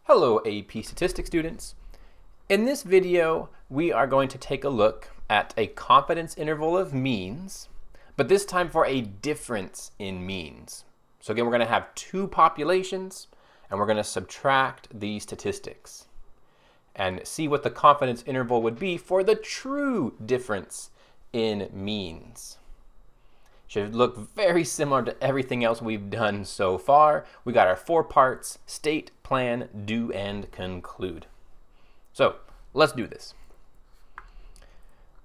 Hello AP Statistics students. In this video, we are going to take a look at a confidence interval of means, but this time for a difference in means. So again, we're going to have two populations, and we're going to subtract these statistics and see what the confidence interval would be for the true difference in means. Should look very similar to everything else we've done so far. We got our 4 parts: state, plan, do, and conclude. So let's do this.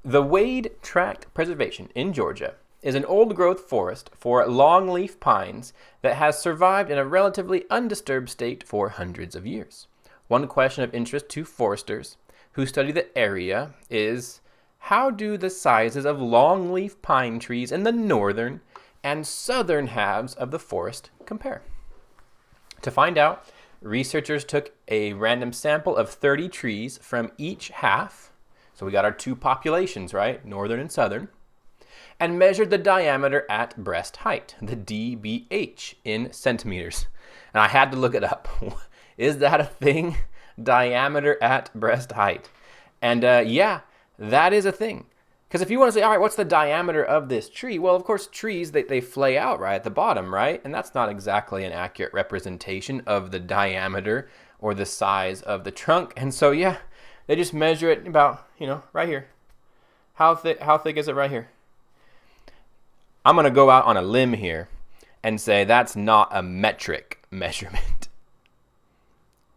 The Wade Tract Preservation in Georgia is an old-growth forest for longleaf pines that has survived in a relatively undisturbed state for hundreds of years. One question of interest to foresters who study the area is, how do the sizes of longleaf pine trees in the northern and southern halves of the forest compare? To find out, researchers took a random sample of 30 trees from each half, so we got our two populations, right, northern and southern, and measured the diameter at breast height, the DBH, in centimeters. And I had to look it up. Is that a thing? Diameter at breast height. And yeah, that is a thing. Because if you want to say, all right, what's the diameter of this tree? Well, of course, trees, they flay out right at the bottom, right? And that's not exactly an accurate representation of the diameter or the size of the trunk. And so, yeah, they just measure it about, right here. How thick is it right here? I'm going to go out on a limb here and say that's not a metric measurement.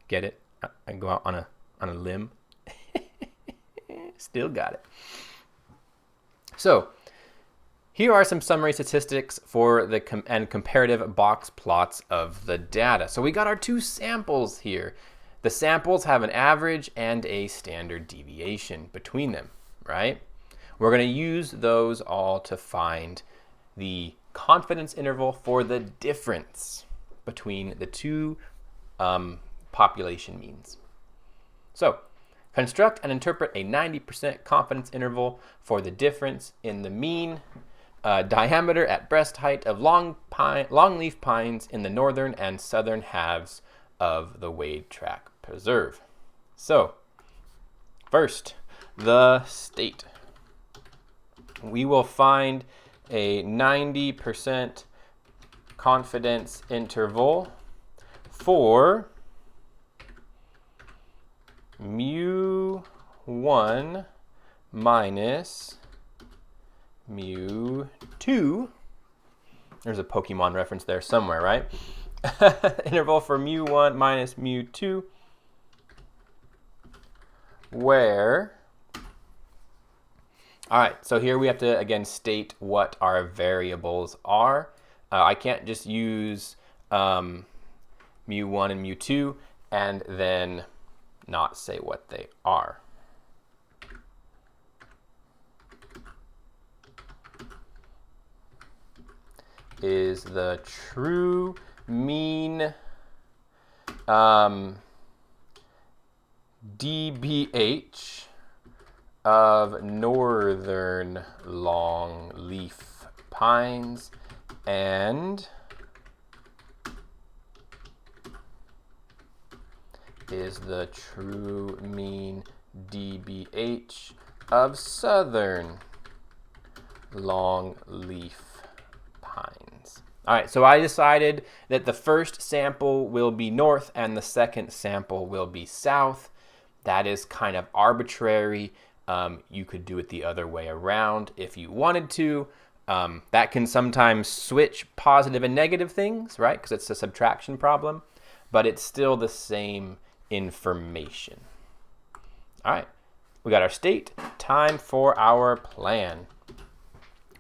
Get it? I go out on a limb. Still got it. So here are some summary statistics for the comparative box plots of the data. So we got our two samples here. The samples have an average and a standard deviation between them, right? We're going to use those all to find the confidence interval for the difference between the two population means. So construct and interpret a 90% confidence interval for the difference in the mean diameter at breast height of longleaf pines in the northern and southern halves of the Wade Tract Preserve. So, first, the state. We will find a 90% confidence interval for mu1 minus mu2. There's a Pokemon reference there somewhere, right? Interval for mu1 minus mu2, where, all right, so here we have to, again, state what our variables are. I can't just use mu1 and mu2 and then not say what they are. Is the true mean DBH of northern longleaf pines and is the true mean DBH of southern longleaf pines. All right, so I decided that the first sample will be north and the second sample will be south. That is kind of arbitrary. You could do it the other way around if you wanted to. That can sometimes switch positive and negative things, right? Because it's a subtraction problem, but it's still the same information. All right, we got our state. Time for our plan.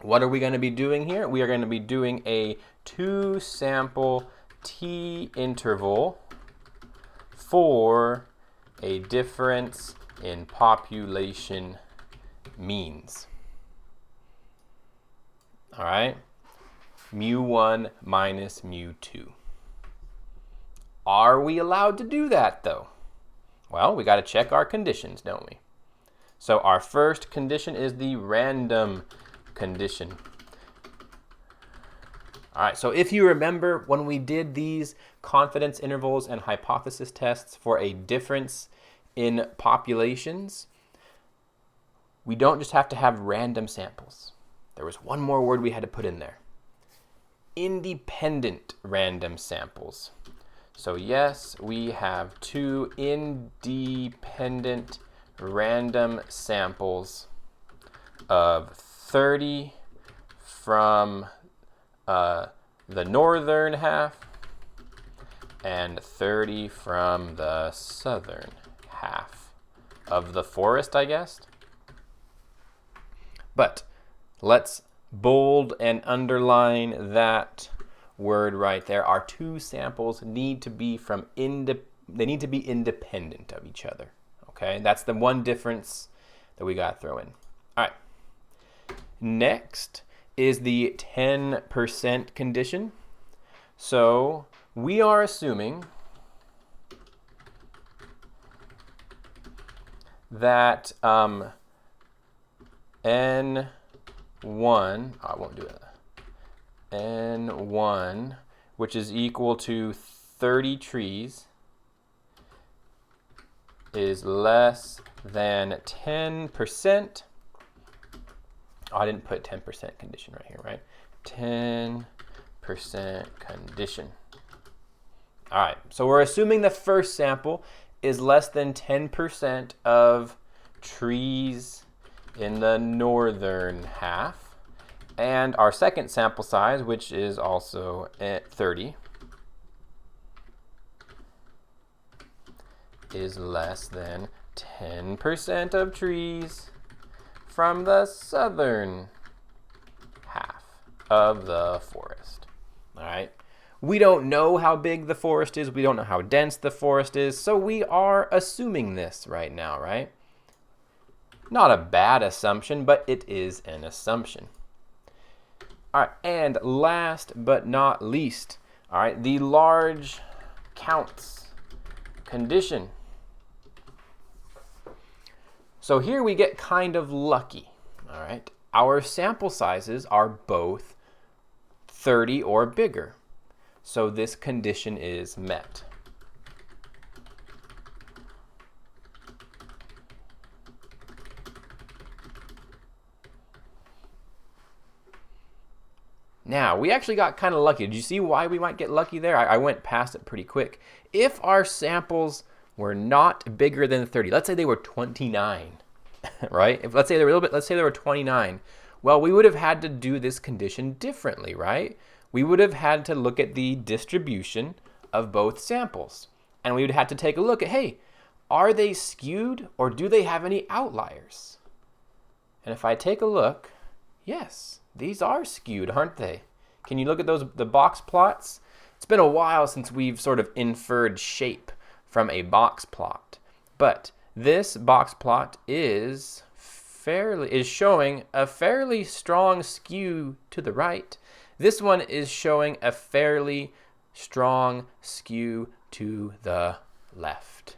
What are we going to be doing here? We are going to be doing a 2-sample T interval for a difference in population means. All right, mu1 minus mu2. Are we allowed to do that, though? Well, we got to check our conditions, don't we? So our first condition is the random condition. All right, so if you remember when we did these confidence intervals and hypothesis tests for a difference in populations, we don't just have to have random samples. There was one more word we had to put in there. Independent random samples. So yes, we have 2 independent random samples of 30 from the northern half and 30 from the southern half of the forest, I guess. But let's bold and underline that word right there. Our 2 samples need to be they need to be independent of each other. Okay, that's the one difference that we got to throw in. All right. Next is the 10% condition. So we are assuming that N1, I won't do it. N1, which is equal to 30 trees, is less than 10%. Oh, I didn't put 10% condition right here, right? 10% condition. All right, so we're assuming the first sample is less than 10% of trees in the northern half. And our second sample size, which is also at 30, is less than 10% of trees from the southern half of the forest. All right. We don't know how big the forest is. We don't know how dense the forest is. So we are assuming this right now, right? Not a bad assumption, but it is an assumption. All right. And last but not least, all right, the large counts condition. So here we get kind of lucky, all right? Our sample sizes are both 30 or bigger. So this condition is met. Now, we actually got kind of lucky. Did you see why we might get lucky there? I went past it pretty quick. If our samples were not bigger than 30, let's say they were 29, right? Let's say they were 29. Well, we would have had to do this condition differently, right? We would have had to look at the distribution of both samples. And we would have to take a look at, hey, are they skewed or do they have any outliers? And if I take a look, yes, these are skewed, aren't they? Can you look at the box plots? It's been a while since we've sort of inferred shape from a box plot. But this box plot is showing a fairly strong skew to the right. This one is showing a fairly strong skew to the left.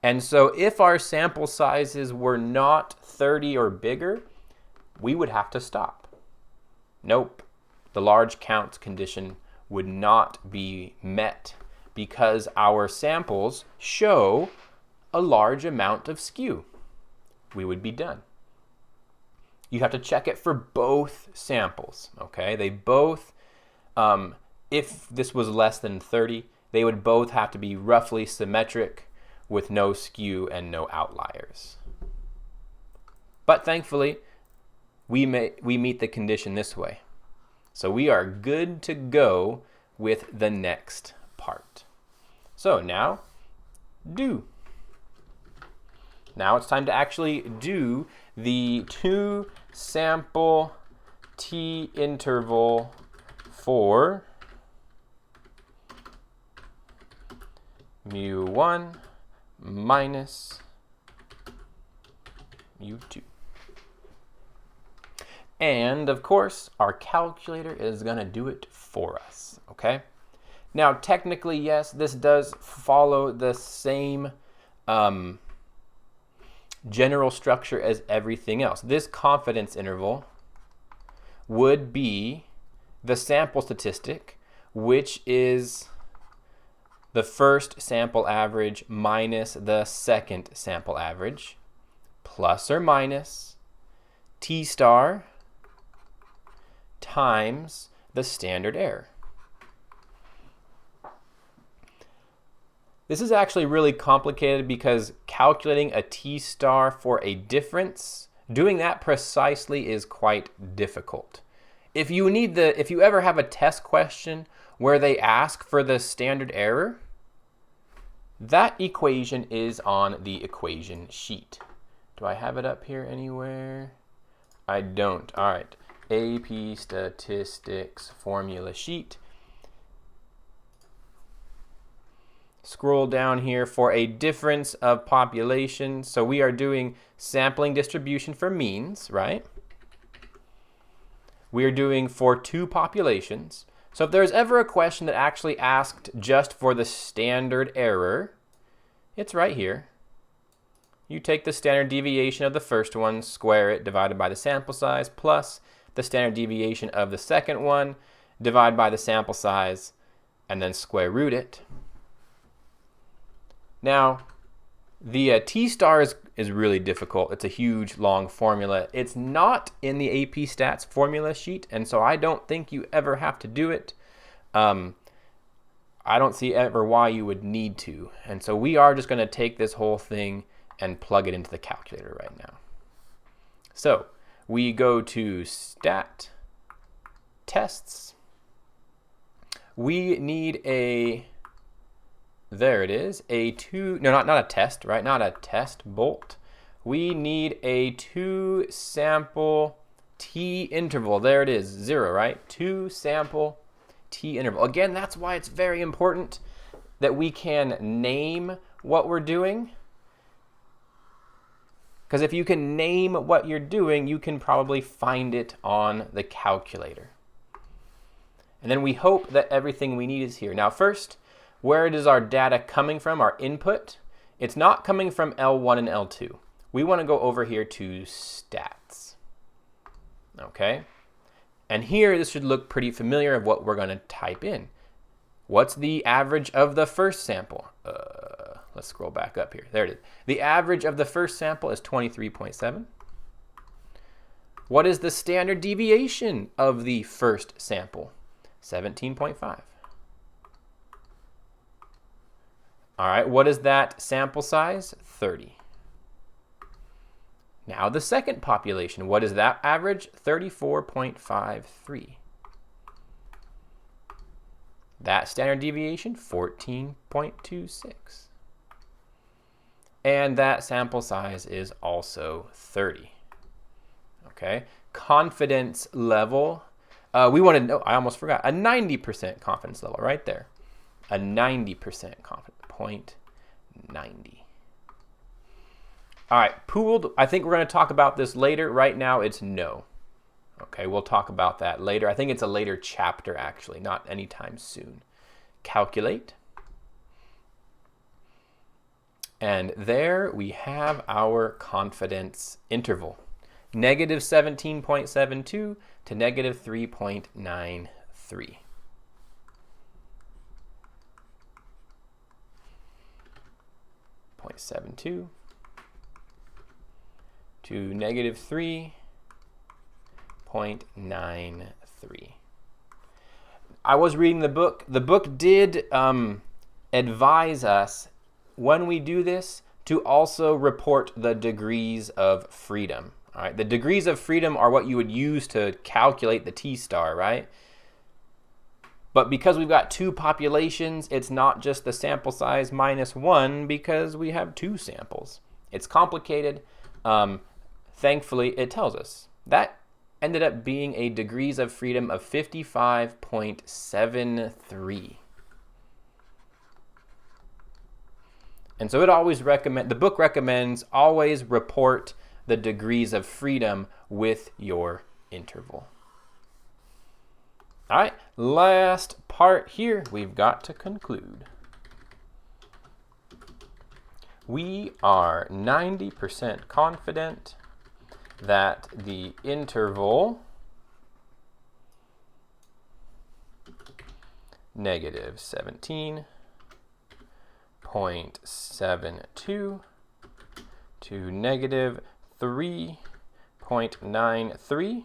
And so if our sample sizes were not 30 or bigger, we would have to stop. Nope, the large counts condition would not be met because our samples show a large amount of skew. We would be done. You have to check it for both samples, okay? They both, if this was less than 30, they would both have to be roughly symmetric with no skew and no outliers. But thankfully, we meet the condition this way. So we are good to go with the next part. So now, do. Now it's time to actually do the 2 sample t interval for mu1 minus mu2. And of course, our calculator is going to do it for us, okay? Now, technically, yes, this does follow the same general structure as everything else. This confidence interval would be the sample statistic, which is the first sample average minus the second sample average, plus or minus t star times the standard error. This is actually really complicated because calculating a t star for a difference, doing that precisely is quite difficult. If you ever have a test question where they ask for the standard error, that equation is on the equation sheet. Do I have it up here anywhere? I don't. All right. AP Statistics formula sheet. Scroll down here for a difference of population. So we are doing sampling distribution for means, right? We are doing for two populations. So if there's ever a question that actually asked just for the standard error, it's right here. You take the standard deviation of the first one, square it, divided by the sample size, plus the standard deviation of the second one, divide by the sample size, and then square root it. Now, the t-star is really difficult. It's a huge, long formula. It's not in the AP Stats formula sheet, and so I don't think you ever have to do it. I don't see ever why you would need to. And so we are just going to take this whole thing and plug it into the calculator right now. So we go to Stat Tests. We need a... There it is, not a test, right? Not a test bolt. We need a 2 sample t interval. There it is, 0, right? 2 sample t interval. Again, that's why it's very important that we can name what we're doing. Because if you can name what you're doing, you can probably find it on the calculator. And then we hope that everything we need is here. Now first, where is our data coming from, our input? It's not coming from L1 and L2. We want to go over here to stats. Okay? And here, this should look pretty familiar of what we're going to type in. What's the average of the first sample? Let's scroll back up here. There it is. The average of the first sample is 23.7. What is the standard deviation of the first sample? 17.5. All right, what is that sample size? 30. Now the second population, what is that average? 34.53. That standard deviation, 14.26. And that sample size is also 30. Okay, confidence level. We want to know, I almost forgot, a 90% confidence level right there. A 90% confidence. 0.90. All right, pooled. I think we're going to talk about this later. Right now, it's no. Okay, we'll talk about that later. I think it's a later chapter, actually, not anytime soon. Calculate. And there we have our confidence interval. Negative 17.72 to negative 3.93. 0.72 to negative 3.93. I was reading the book. The book did advise us when we do this to also report the degrees of freedom. All right, the degrees of freedom are what you would use to calculate the t-star, right? But because we've got two populations, it's not just the sample size minus 1 because we have two samples. It's complicated. Thankfully, it tells us. That ended up being a degrees of freedom of 55.73. And so the book recommends always report the degrees of freedom with your interval. All right, last part here we've got to conclude. We are 90% confident that the interval negative 17.72 to negative 3.93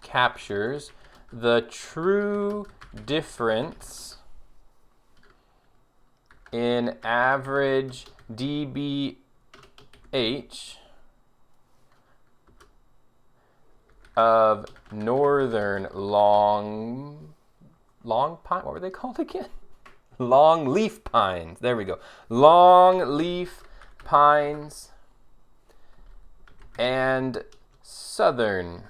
captures the true difference in average dBH of northern long pine. What were they called again? Long leaf pines. There we go. Long leaf pines and southern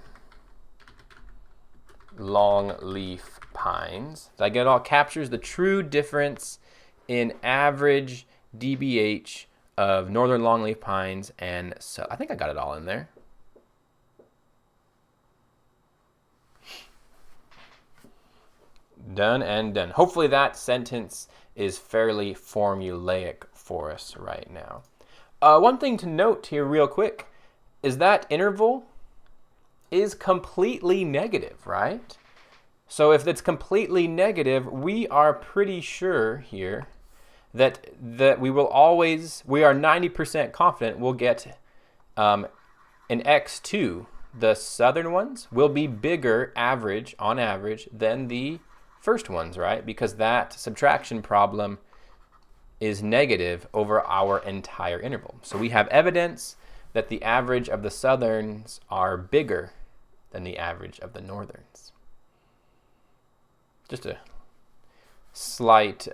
long leaf pines. Did I get it all? Captures the true difference in average dBH of northern longleaf pines and so I think I got it all in there. Done and done. Hopefully that sentence is fairly formulaic for us right now. One thing to note here real quick is that interval is completely negative, right? So if it's completely negative, we are pretty sure here that we are 90% confident we'll get an x2. The southern ones will be bigger on average than the first ones, right? Because that subtraction problem is negative over our entire interval. So we have evidence that the average of the southerns are bigger than the average of the northerns. Just a slight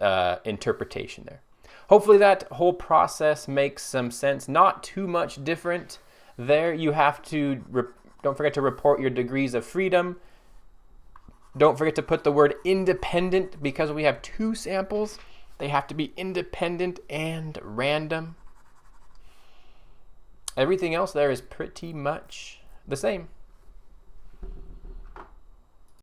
interpretation there. Hopefully that whole process makes some sense. Not too much different there. You have to, don't forget to report your degrees of freedom. Don't forget to put the word independent because we have two samples. They have to be independent and random. Everything else there is pretty much the same.